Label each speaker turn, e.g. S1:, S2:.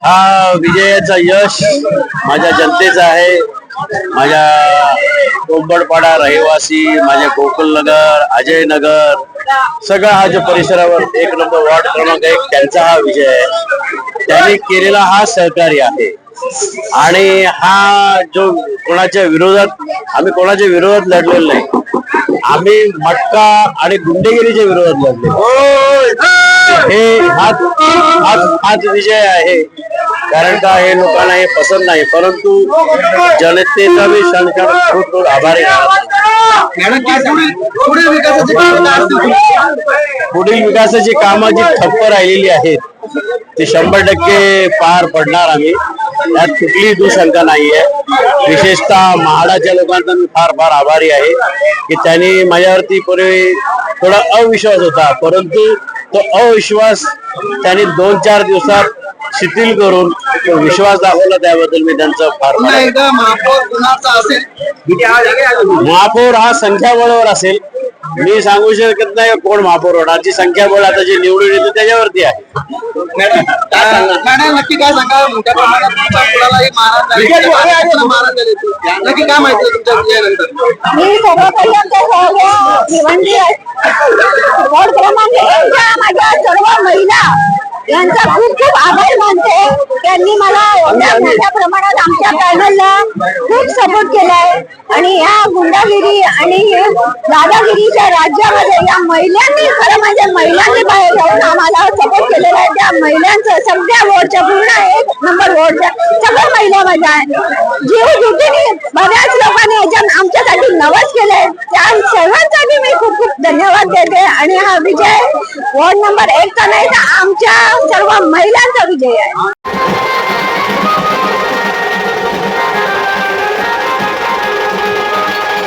S1: हा विजयाचा यश माझ्या जनतेचा आहे. माझ्या कोंबडपाडा रहिवासी, माझ्या गोकुलनगर, अजयनगर, सगळा हा जो परिसरावर 1 नंबर वार्ड क्रमांक 1 त्यांचा हा विजय आहे. त्यांनी केलेला हा सहकार्य आहे. आणि हा जो कोणाच्या विरोधात, आम्ही कोणाच्या विरोधात लढलेलो नाही. आम्ही मटका आणि गुंडेगिरीच्या विरोधात लढले. हे हाच विजय आहे. कारण का हे लोकांना हे पसंत नाही, परंतु जनतेचा मी खूप आभारी आहे. पुढील विकासाची कामं जी ठप्प राहिलेली आहेत ते 100% पार पडणार. आम्ही त्यात कुठलीही दुशंका नाहीये. विशेषतः म्हाडाच्या लोकांचा मी फार आभारी आहे की त्यांनी माझ्यावरती पूर्वी थोडा अविश्वास होता, परंतु तो अविश्वास त्यांनी 2-4 दिवसात शिथिल करून तो विश्वास दाखवला. त्याबद्दल मी त्यांचं फार महापौर हा संख्याबळावर असेल. मी सांगू शकत नाही कोण महापौर होणार. जी संख्याबळ आता जे निवडून येते त्याच्यावरती आहे.
S2: नक्की काय सांगा, मोठ्या प्रमाणात नक्की काय माहिती तुमच्या विजयानंतर?
S3: मी वॉर्ड क्रमांक 1च्या माझ्या सर्व महिला यांचा खूप आभार मानते. त्यांनी मला मोठ्या प्रमाणात आमच्या पॅनलला खूप सपोर्ट केलाय. आणि या गुंडागिरी आणि दादागिरीच्या राज्यामध्ये या महिलांनी, खरं म्हणजे महिलांनी बाहेर जाऊन आम्हाला सपोर्ट केलेला आहे. त्या महिलांचं सगळ्या वॉर्डच्या, पूर्ण 1 नंबर वॉर्डच्या सगळ्या महिला माझ्या जीव जुटीने बऱ्याच लोकांनी याच्यात आमच्यासाठी नवस केलंय. त्या सर्वांसाठी मी खूप धन्यवाद देते. आणि हा विजय वॉर्ड नंबर 1चा नाही तर आमच्या सर्व महिलांचा विजय आहे.